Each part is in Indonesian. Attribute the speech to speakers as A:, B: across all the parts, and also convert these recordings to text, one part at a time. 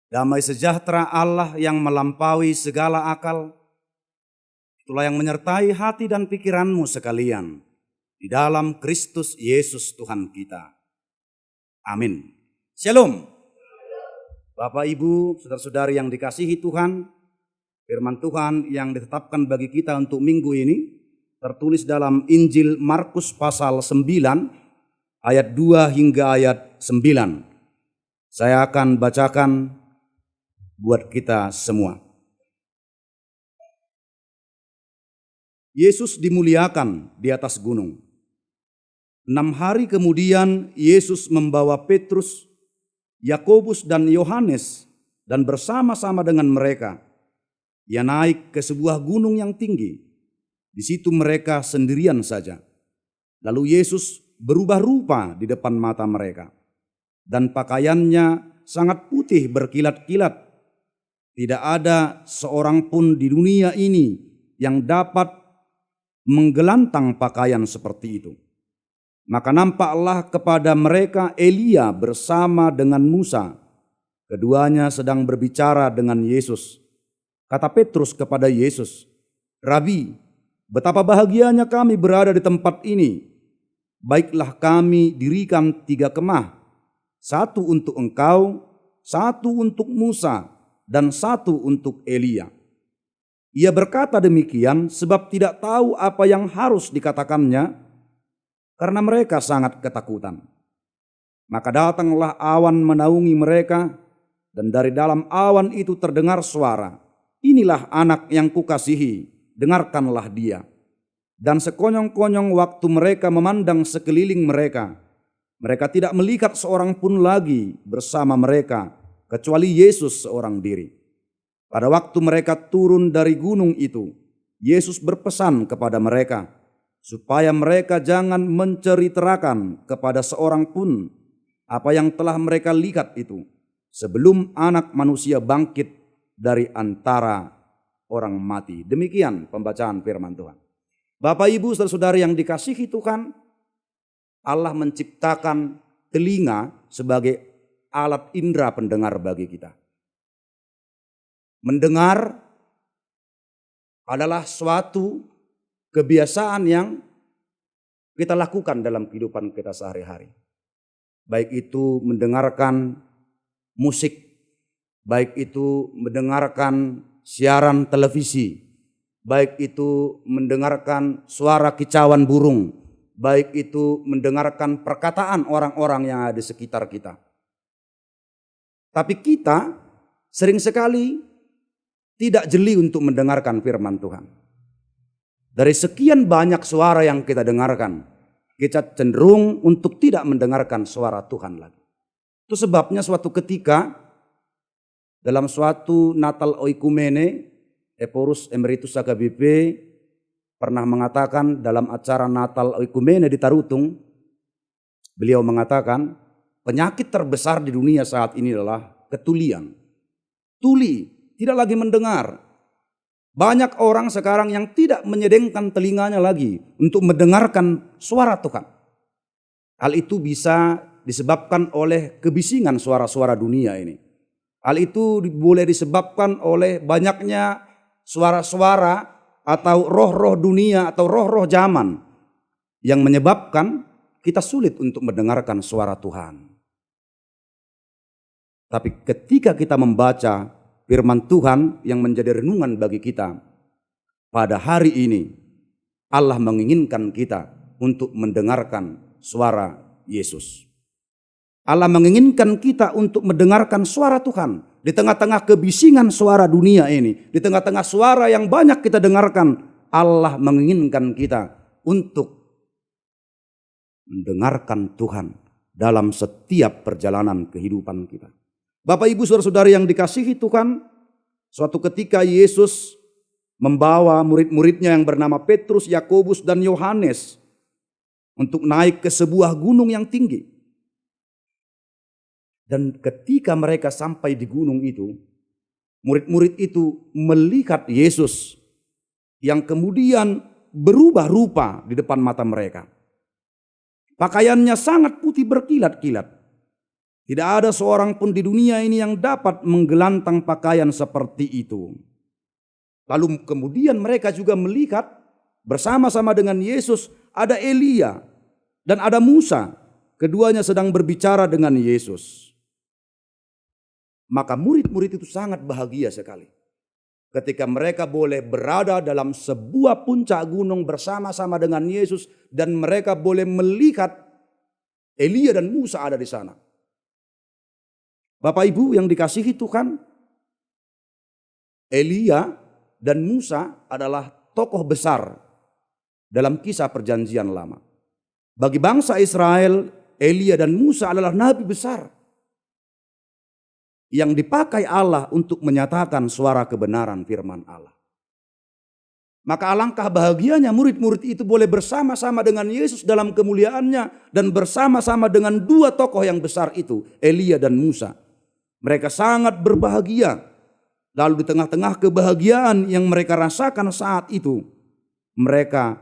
A: Damai sejahtera Allah yang melampaui segala akal, itulah yang menyertai hati dan pikiranmu sekalian di dalam Kristus Yesus Tuhan kita. Amin. Shalom. Bapak, Ibu, saudara-saudari yang dikasihi Tuhan, firman Tuhan yang ditetapkan bagi kita untuk minggu ini tertulis dalam Injil Markus pasal 9 ayat 2 hingga ayat 9. Saya akan bacakan buat kita semua. Yesus dimuliakan di atas gunung. 6 hari kemudian Yesus membawa Petrus, Yakobus dan Yohanes dan bersama-sama dengan mereka ia naik ke sebuah gunung yang tinggi. Di situ mereka sendirian saja. Lalu Yesus berubah rupa di depan mata mereka dan pakaiannya sangat putih berkilat-kilat. Tidak ada seorang pun di dunia ini yang dapat menggelantang pakaian seperti itu. Maka nampaklah kepada mereka Elia bersama dengan Musa. Keduanya sedang berbicara dengan Yesus. Kata Petrus kepada Yesus, "Rabi, betapa bahagianya kami berada di tempat ini. Baiklah kami dirikan 3 kemah, 1 untuk engkau, 1 untuk Musa, dan 1 untuk Elia." Ia berkata demikian sebab tidak tahu apa yang harus dikatakannya, karena mereka sangat ketakutan. Maka datanglah awan menaungi mereka, dan dari dalam awan itu terdengar suara, "Inilah anak yang kukasihi, dengarkanlah dia." Dan sekonyong-konyong waktu mereka memandang sekeliling mereka, mereka tidak melihat seorang pun lagi bersama mereka, kecuali Yesus seorang diri. Pada waktu mereka turun dari gunung itu, Yesus berpesan kepada mereka, supaya mereka jangan menceritakan kepada seorang pun apa yang telah mereka lihat itu, sebelum Anak Manusia bangkit dari antara orang mati. Demikian pembacaan firman Tuhan. Bapak, Ibu, saudara-saudari yang dikasihi Tuhan, Allah menciptakan telinga sebagai alat indera pendengar bagi kita. Mendengar adalah suatu kebiasaan yang kita lakukan dalam kehidupan kita sehari-hari. Baik itu mendengarkan musik, baik itu mendengarkan siaran televisi, baik itu mendengarkan suara kicauan burung, baik itu mendengarkan perkataan orang-orang yang ada di sekitar kita. Tapi kita sering sekali tidak jeli untuk mendengarkan firman Tuhan. Dari sekian banyak suara yang kita dengarkan, kita cenderung untuk tidak mendengarkan suara Tuhan lagi. Itu sebabnya suatu ketika dalam suatu Natal Oikumene, Eporus Emeritus HKBP pernah mengatakan dalam acara Natal Oikumene di Tarutung, beliau mengatakan penyakit terbesar di dunia saat ini adalah ketulian. Tuli, tidak lagi mendengar. Banyak orang sekarang yang tidak menyedengkan telinganya lagi untuk mendengarkan suara Tuhan. Hal itu bisa disebabkan oleh kebisingan suara-suara dunia ini. Hal itu boleh disebabkan oleh banyaknya suara-suara atau roh-roh dunia atau roh-roh zaman yang menyebabkan kita sulit untuk mendengarkan suara Tuhan. Tapi ketika kita membaca firman Tuhan yang menjadi renungan bagi kita pada hari ini, Allah menginginkan kita untuk mendengarkan suara Yesus. Allah menginginkan kita untuk mendengarkan suara Tuhan di tengah-tengah kebisingan suara dunia ini, di tengah-tengah suara yang banyak kita dengarkan. Allah menginginkan kita untuk mendengarkan Tuhan dalam setiap perjalanan kehidupan kita. Bapak, Ibu, saudara-saudari yang dikasihi Tuhan, suatu ketika Yesus membawa murid-muridnya yang bernama Petrus, Yakobus, dan Yohanes untuk naik ke sebuah gunung yang tinggi. Dan ketika mereka sampai di gunung itu, murid-murid itu melihat Yesus yang kemudian berubah rupa di depan mata mereka. Pakaiannya sangat putih berkilat-kilat. Tidak ada seorang pun di dunia ini yang dapat menggelantang pakaian seperti itu. Lalu kemudian mereka juga melihat bersama-sama dengan Yesus ada Elia dan ada Musa. Keduanya sedang berbicara dengan Yesus. Maka murid-murid itu sangat bahagia sekali ketika mereka boleh berada dalam sebuah puncak gunung bersama-sama dengan Yesus dan mereka boleh melihat Elia dan Musa ada di sana. Bapak Ibu yang dikasihi Tuhan, Elia dan Musa adalah tokoh besar dalam kisah perjanjian lama. Bagi bangsa Israel, Elia dan Musa adalah nabi besar yang dipakai Allah untuk menyatakan suara kebenaran firman Allah. Maka alangkah bahagianya murid-murid itu boleh bersama-sama dengan Yesus dalam kemuliaannya dan bersama-sama dengan dua tokoh yang besar itu, Elia dan Musa. Mereka sangat berbahagia. Lalu di tengah-tengah kebahagiaan yang mereka rasakan saat itu, mereka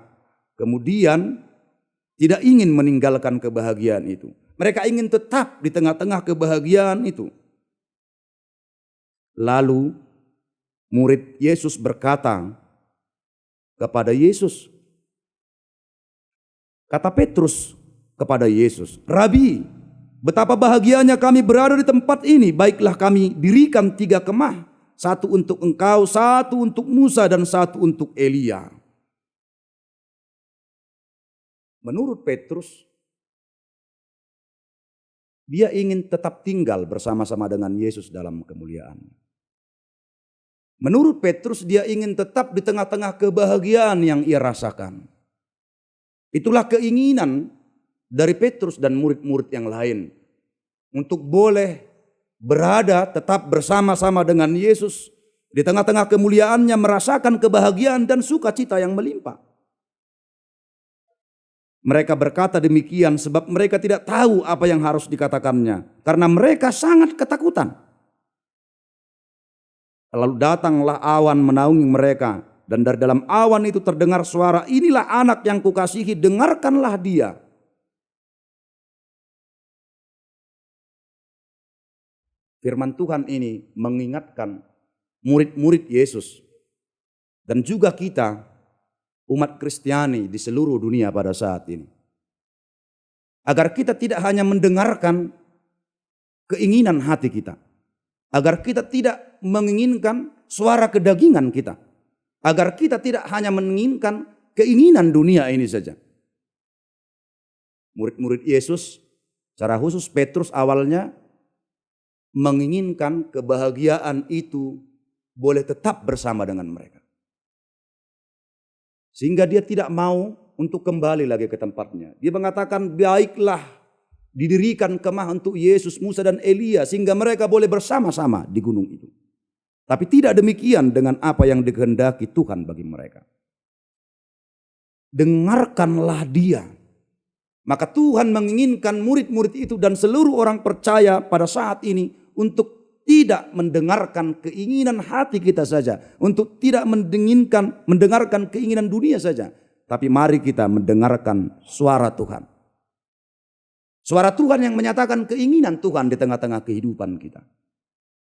A: kemudian tidak ingin meninggalkan kebahagiaan itu. Mereka ingin tetap di tengah-tengah kebahagiaan itu. Lalu murid Yesus berkata kepada Yesus, kata Petrus kepada Yesus, "Rabi, betapa bahagianya kami berada di tempat ini. Baiklah kami dirikan 3 kemah. 1 untuk engkau, 1 untuk Musa, dan 1 untuk Elia." Menurut Petrus, dia ingin tetap tinggal bersama-sama dengan Yesus dalam kemuliaan. Menurut Petrus, dia ingin tetap di tengah-tengah kebahagiaan yang ia rasakan. Itulah keinginan dari Petrus dan murid-murid yang lain. Untuk boleh berada tetap bersama-sama dengan Yesus. Di tengah-tengah kemuliaannya merasakan kebahagiaan dan sukacita yang melimpah. Mereka berkata demikian sebab mereka tidak tahu apa yang harus dikatakannya. Karena mereka sangat ketakutan. Lalu datanglah awan menaungi mereka. Dan dari dalam awan itu terdengar suara, "Inilah anak yang kukasihi, dengarkanlah dia." Firman Tuhan ini mengingatkan murid-murid Yesus dan juga kita umat Kristiani di seluruh dunia pada saat ini. Agar kita tidak hanya mendengarkan keinginan hati kita. Agar kita tidak menginginkan suara kedagingan kita. Agar kita tidak hanya menginginkan keinginan dunia ini saja. Murid-murid Yesus, secara khusus Petrus awalnya menginginkan kebahagiaan itu boleh tetap bersama dengan mereka. Sehingga dia tidak mau untuk kembali lagi ke tempatnya. Dia mengatakan, baiklah didirikan kemah untuk Yesus, Musa, dan Elia. Sehingga mereka boleh bersama-sama di gunung itu. Tapi tidak demikian dengan apa yang dikehendaki Tuhan bagi mereka. Dengarkanlah dia. Maka Tuhan menginginkan murid-murid itu dan seluruh orang percaya pada saat ini untuk tidak mendengarkan keinginan hati kita saja. Untuk tidak mendengarkan keinginan dunia saja. Tapi mari kita mendengarkan suara Tuhan. Suara Tuhan yang menyatakan keinginan Tuhan di tengah-tengah kehidupan kita.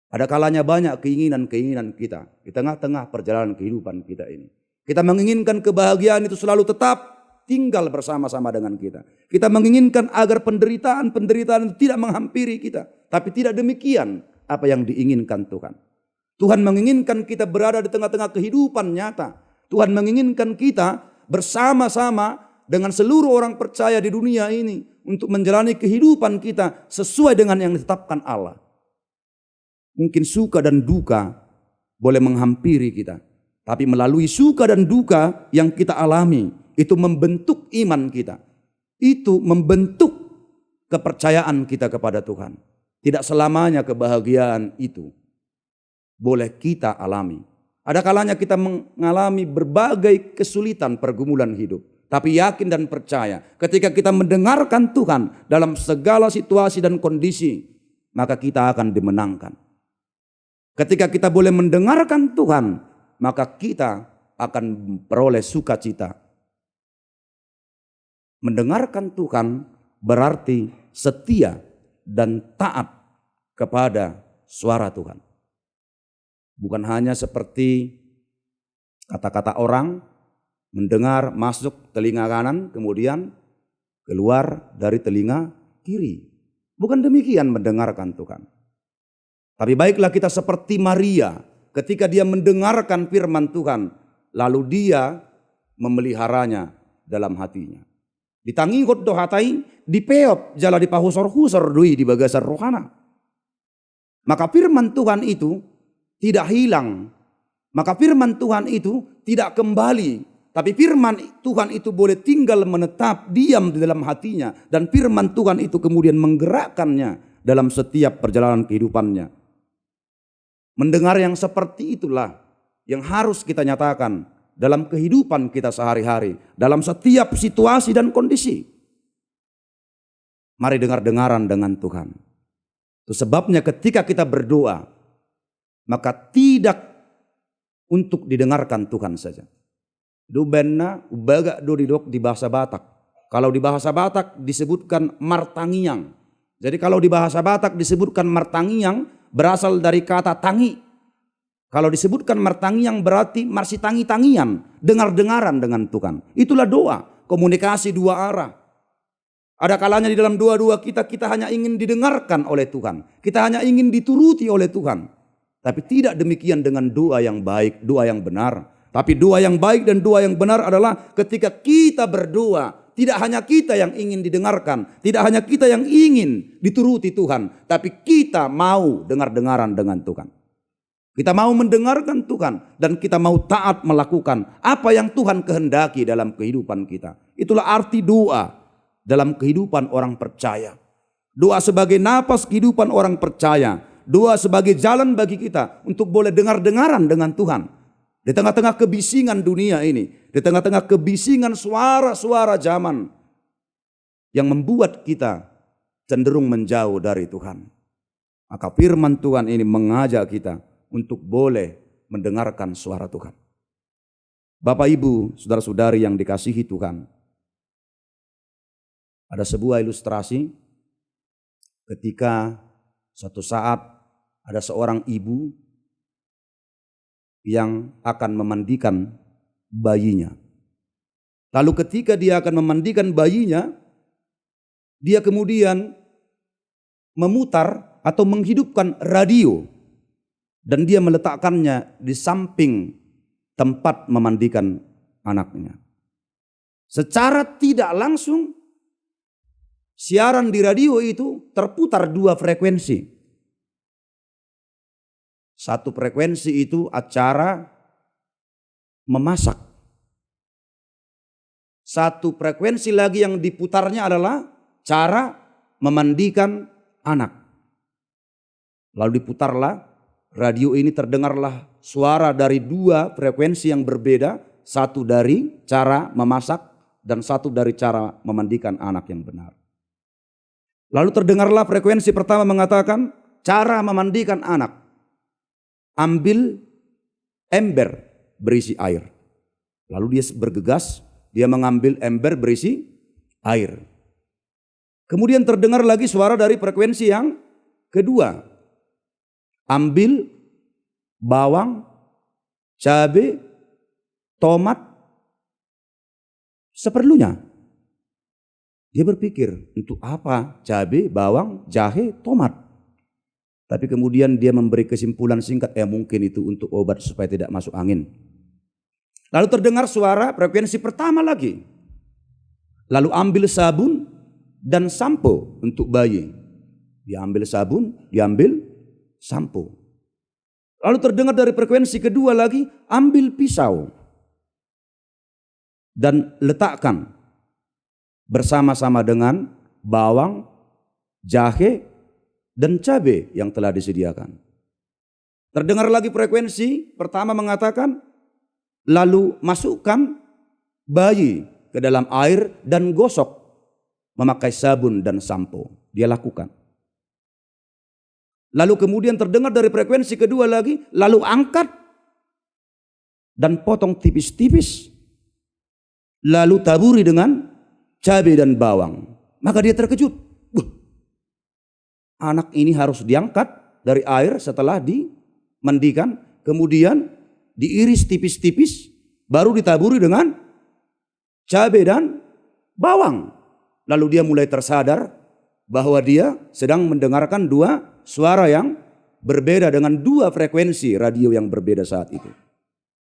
A: Ada kalanya banyak keinginan-keinginan kita di tengah-tengah perjalanan kehidupan kita ini. Kita menginginkan kebahagiaan itu selalu tetap tinggal bersama-sama dengan kita. Kita menginginkan agar penderitaan-penderitaan itu tidak menghampiri kita. Tapi tidak demikian apa yang diinginkan Tuhan. Tuhan menginginkan kita berada di tengah-tengah kehidupan nyata. Tuhan menginginkan kita bersama-sama dengan seluruh orang percaya di dunia ini untuk menjalani kehidupan kita sesuai dengan yang ditetapkan Allah. Mungkin suka dan duka boleh menghampiri kita. Tapi melalui suka dan duka yang kita alami, itu membentuk iman kita. Itu membentuk kepercayaan kita kepada Tuhan. Tidak selamanya kebahagiaan itu boleh kita alami. Ada kalanya kita mengalami berbagai kesulitan pergumulan hidup. Tapi yakin dan percaya ketika kita mendengarkan Tuhan dalam segala situasi dan kondisi, maka kita akan dimenangkan. Ketika kita boleh mendengarkan Tuhan, maka kita akan memperoleh sukacita. Mendengarkan Tuhan berarti setia dan taat kepada suara Tuhan. Bukan hanya seperti kata-kata orang, mendengar masuk telinga kanan kemudian keluar dari telinga kiri. Bukan demikian mendengarkan Tuhan. Tapi baiklah kita seperti Maria ketika dia mendengarkan firman Tuhan, lalu dia memeliharanya dalam hatinya. Ditangingot do hatai, dipeop jala dipahusor-husor dui di bagasan rohana. Maka firman Tuhan itu tidak hilang. Maka firman Tuhan itu tidak kembali. Tapi firman Tuhan itu boleh tinggal menetap diam di dalam hatinya. Dan firman Tuhan itu kemudian menggerakkannya dalam setiap perjalanan kehidupannya. Mendengar yang seperti itulah yang harus kita nyatakan dalam kehidupan kita sehari-hari. Dalam setiap situasi dan kondisi. Mari dengar-dengaran dengan Tuhan. Itu sebabnya ketika kita berdoa, maka tidak untuk didengarkan Tuhan saja. Dubenna ubaga do didok di bahasa Batak. Kalau di bahasa Batak disebutkan martangiang. Jadi kalau di bahasa Batak disebutkan martangiang berasal dari kata tangi. Kalau disebutkan martangiang berarti marsi tangi-tangian, dengar-dengaran dengan Tuhan. Itulah doa, komunikasi dua arah. Ada kalanya di dalam doa-doa kita hanya ingin didengarkan oleh Tuhan. Kita hanya ingin dituruti oleh Tuhan. Tapi tidak demikian dengan doa yang baik, doa yang benar. Tapi doa yang baik dan doa yang benar adalah ketika kita berdoa, tidak hanya kita yang ingin didengarkan, tidak hanya kita yang ingin dituruti Tuhan, tapi kita mau dengar-dengaran dengan Tuhan. Kita mau mendengarkan Tuhan dan kita mau taat melakukan apa yang Tuhan kehendaki dalam kehidupan kita. Itulah arti doa dalam kehidupan orang percaya. Doa sebagai napas kehidupan orang percaya. Doa sebagai jalan bagi kita untuk boleh dengar-dengaran dengan Tuhan. Di tengah-tengah kebisingan dunia ini, di tengah-tengah kebisingan suara-suara zaman yang membuat kita cenderung menjauh dari Tuhan. Maka firman Tuhan ini mengajak kita untuk boleh mendengarkan suara Tuhan. Bapak, Ibu, saudara-saudari yang dikasihi Tuhan. Ada sebuah ilustrasi ketika suatu saat ada seorang ibu yang akan memandikan bayinya. Lalu ketika dia akan memandikan bayinya, dia kemudian memutar atau menghidupkan radio dan dia meletakkannya di samping tempat memandikan anaknya. Secara tidak langsung siaran di radio itu terputar dua frekuensi. Satu frekuensi itu acara memasak. Satu frekuensi lagi yang diputarnya adalah cara memandikan anak. Lalu diputarlah radio ini, terdengarlah suara dari dua frekuensi yang berbeda. Satu dari cara memasak dan satu dari cara memandikan anak yang benar. Lalu terdengarlah frekuensi pertama mengatakan cara memandikan anak. Ambil ember berisi air. Lalu dia bergegas, dia mengambil ember berisi air. Kemudian terdengar lagi suara dari frekuensi yang kedua. Ambil bawang, cabai, tomat seperlunya. Dia berpikir, untuk apa cabai, bawang, jahe, tomat? Tapi kemudian dia memberi kesimpulan singkat, mungkin itu untuk obat supaya tidak masuk angin. Lalu terdengar suara frekuensi pertama lagi. Lalu ambil sabun dan sampo untuk bayi. Dia ambil sabun, diambil sampo. Lalu terdengar dari frekuensi kedua lagi, ambil pisau dan letakkan bersama-sama dengan bawang, jahe, dan cabai yang telah disediakan. Terdengar lagi frekuensi pertama mengatakan, lalu masukkan bayi ke dalam air dan gosok memakai sabun dan sampo. Dia lakukan. Lalu kemudian terdengar dari frekuensi kedua lagi, lalu angkat dan potong tipis-tipis. Lalu taburi dengan cabai dan bawang. Maka dia terkejut. Anak ini harus diangkat dari air setelah dimandikan, kemudian diiris tipis-tipis, baru ditaburi dengan cabai dan bawang. Lalu dia mulai tersadar bahwa dia sedang mendengarkan dua suara yang berbeda dengan dua frekuensi radio yang berbeda saat itu.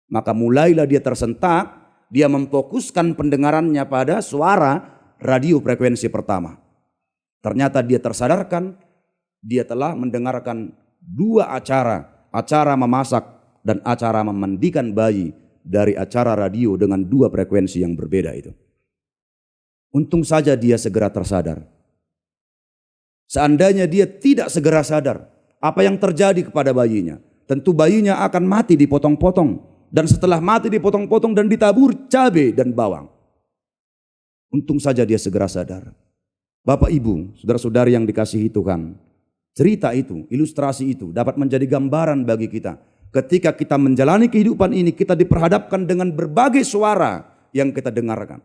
A: Maka mulailah dia tersentak, dia memfokuskan pendengarannya pada suara radio frekuensi pertama. Ternyata dia tersadarkan, dia telah mendengarkan dua acara memasak dan acara memandikan bayi dari acara radio dengan dua frekuensi yang berbeda itu. Untung saja dia segera tersadar. Seandainya dia tidak segera sadar, apa yang terjadi kepada bayinya? Tentu bayinya akan mati dipotong-potong. Dan setelah mati dipotong-potong dan ditabur cabai dan bawang. Untung saja dia segera sadar. Bapak Ibu, saudara-saudari yang dikasihi Tuhan, cerita itu, ilustrasi itu dapat menjadi gambaran bagi kita. Ketika kita menjalani kehidupan ini, kita diperhadapkan dengan berbagai suara yang kita dengarkan.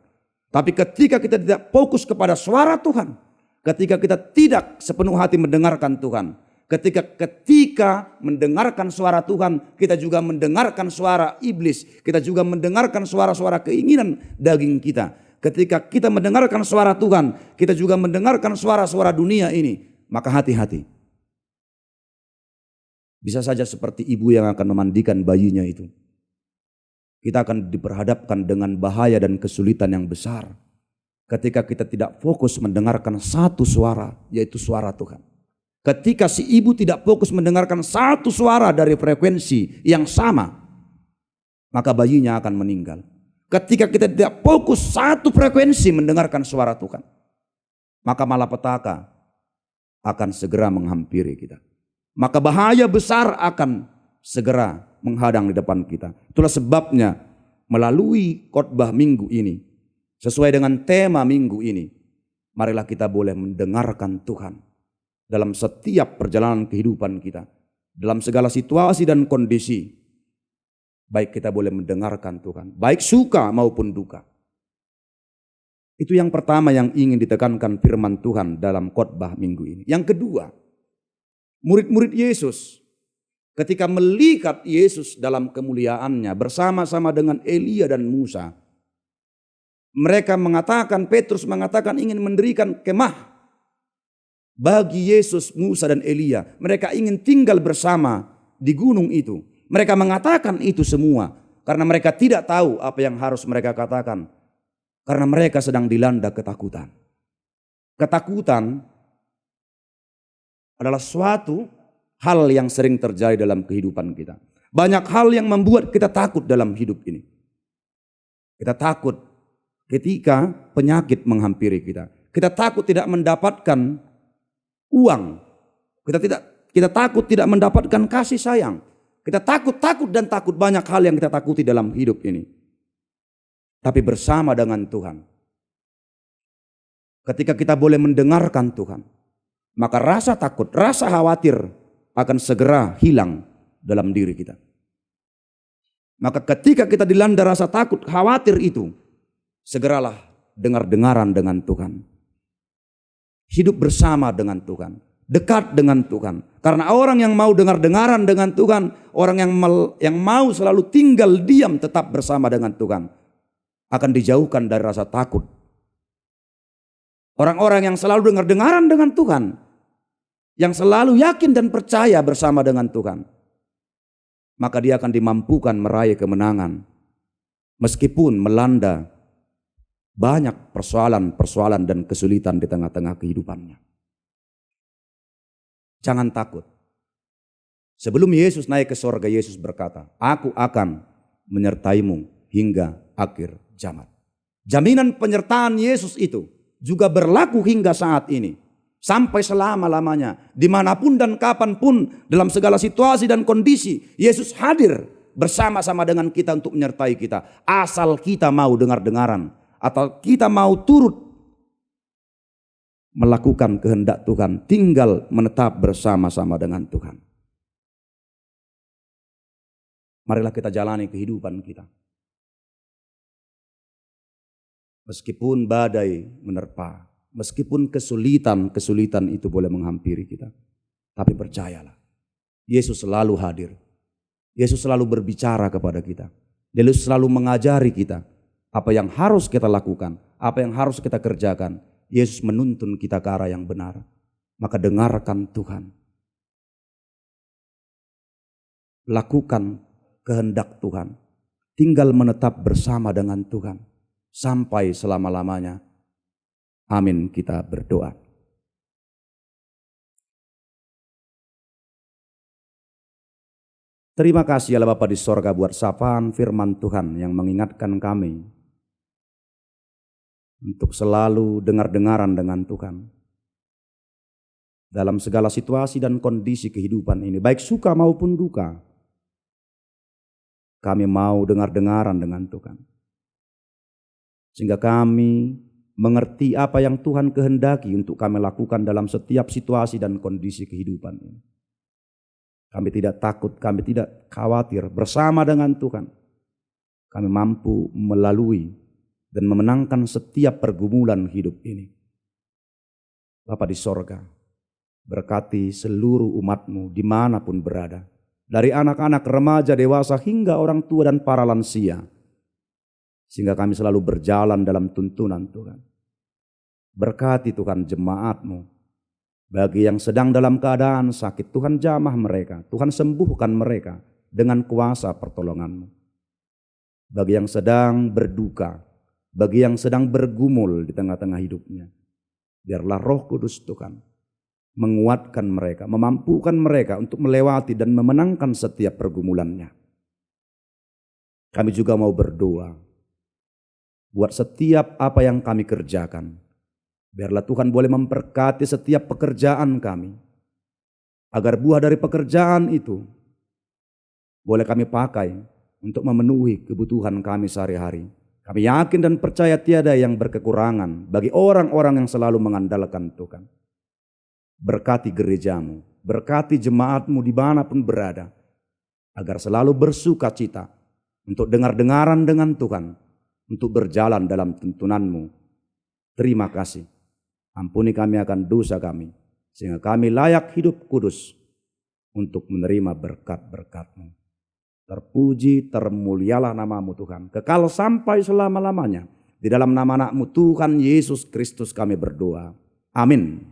A: Tapi ketika kita tidak fokus kepada suara Tuhan, ketika kita tidak sepenuh hati mendengarkan Tuhan, ketika mendengarkan suara Tuhan, kita juga mendengarkan suara iblis, kita juga mendengarkan suara-suara keinginan daging kita. Ketika kita mendengarkan suara Tuhan, kita juga mendengarkan suara-suara dunia ini, maka hati-hati. Bisa saja seperti ibu yang akan memandikan bayinya itu. Kita akan diperhadapkan dengan bahaya dan kesulitan yang besar ketika kita tidak fokus mendengarkan satu suara, yaitu suara Tuhan. Ketika si ibu tidak fokus mendengarkan satu suara dari frekuensi yang sama, maka bayinya akan meninggal. Ketika kita tidak fokus satu frekuensi mendengarkan suara Tuhan, maka malapetaka akan segera menghampiri kita. Maka bahaya besar akan segera menghadang di depan kita. Itulah sebabnya melalui khotbah minggu ini, sesuai dengan tema minggu ini, marilah kita boleh mendengarkan Tuhan dalam setiap perjalanan kehidupan kita. Dalam segala situasi dan kondisi, baik kita boleh mendengarkan Tuhan, baik suka maupun duka. Itu yang pertama yang ingin ditekankan firman Tuhan dalam khotbah minggu ini. Yang kedua, murid-murid Yesus ketika melihat Yesus dalam kemuliaannya bersama-sama dengan Elia dan Musa, mereka mengatakan, Petrus mengatakan ingin mendirikan kemah bagi Yesus, Musa dan Elia. Mereka ingin tinggal bersama di gunung itu. Mereka mengatakan itu semua karena mereka tidak tahu apa yang harus mereka katakan. Karena mereka sedang dilanda ketakutan. Ketakutan adalah suatu hal yang sering terjadi dalam kehidupan kita. Banyak hal yang membuat kita takut dalam hidup ini. Kita takut ketika penyakit menghampiri kita. Kita takut tidak mendapatkan uang. Kita takut tidak mendapatkan kasih sayang. Kita takut dan takut, banyak hal yang kita takuti dalam hidup ini. Tapi bersama dengan Tuhan, ketika kita boleh mendengarkan Tuhan, maka rasa takut, rasa khawatir akan segera hilang dalam diri kita. Maka ketika kita dilanda rasa takut, khawatir itu, segeralah dengar-dengaran dengan Tuhan. Hidup bersama dengan Tuhan, dekat dengan Tuhan. Karena orang yang mau dengar-dengaran dengan Tuhan, orang yang mau selalu tinggal diam tetap bersama dengan Tuhan, akan dijauhkan dari rasa takut. Orang-orang yang selalu dengar-dengaran dengan Tuhan, yang selalu yakin dan percaya bersama dengan Tuhan, maka dia akan dimampukan meraih kemenangan. Meskipun melanda banyak persoalan-persoalan dan kesulitan di tengah-tengah kehidupannya. Jangan takut. Sebelum Yesus naik ke sorga, Yesus berkata, "Aku akan menyertaimu hingga akhir zaman." Jaminan penyertaan Yesus itu juga berlaku hingga saat ini. Sampai selama-lamanya. Dimanapun dan kapanpun, dalam segala situasi dan kondisi, Yesus hadir bersama-sama dengan kita untuk menyertai kita. Asal kita mau dengar-dengaran, atau kita mau turut melakukan kehendak Tuhan, tinggal menetap bersama-sama dengan Tuhan. Marilah kita jalani kehidupan kita. Meskipun badai menerpa, Meskipun kesulitan itu boleh menghampiri kita. Tapi percayalah, Yesus selalu hadir. Yesus selalu berbicara kepada kita. Yesus selalu mengajari kita apa yang harus kita lakukan, apa yang harus kita kerjakan. Yesus menuntun kita ke arah yang benar. Maka dengarkan Tuhan. Lakukan kehendak Tuhan. Tinggal menetap bersama dengan Tuhan sampai selama-lamanya. Amin, kita berdoa. Terima kasih Allah Bapa di sorga buat sapaan firman Tuhan yang mengingatkan kami untuk selalu dengar-dengaran dengan Tuhan dalam segala situasi dan kondisi kehidupan ini, baik suka maupun duka. Kami mau dengar-dengaran dengan Tuhan sehingga kami mengerti apa yang Tuhan kehendaki untuk kami lakukan dalam setiap situasi dan kondisi kehidupan ini. Kami tidak takut, kami tidak khawatir. Bersama dengan Tuhan, kami mampu melalui dan memenangkan setiap pergumulan hidup ini. Bapa di sorga, berkati seluruh umat-Mu dimanapun berada. Dari anak-anak, remaja, dewasa, hingga orang tua dan para lansia. Sehingga kami selalu berjalan dalam tuntunan Tuhan. Berkati Tuhan jemaat-Mu. Bagi yang sedang dalam keadaan sakit, Tuhan jamah mereka, Tuhan sembuhkan mereka dengan kuasa pertolongan-Mu. Bagi yang sedang berduka, bagi yang sedang bergumul di tengah-tengah hidupnya, biarlah Roh Kudus Tuhan menguatkan mereka, memampukan mereka untuk melewati dan memenangkan setiap pergumulannya. Kami juga mau berdoa buat setiap apa yang kami kerjakan. Biarlah Tuhan boleh memberkati setiap pekerjaan kami. Agar buah dari pekerjaan itu boleh kami pakai untuk memenuhi kebutuhan kami sehari-hari. Kami yakin dan percaya tiada yang berkekurangan bagi orang-orang yang selalu mengandalkan Tuhan. Berkati gereja-Mu, berkati jemaat-Mu dimanapun berada. Agar selalu bersuka cita untuk dengar-dengaran dengan Tuhan. Untuk berjalan dalam tuntunan-Mu. Terima kasih. Ampuni kami akan dosa kami, sehingga kami layak hidup kudus untuk menerima berkat-berkat-Mu. Terpuji, termulialah nama-Mu Tuhan, kekal sampai selama-lamanya. Di dalam nama anak-Mu Tuhan Yesus Kristus kami berdoa. Amin.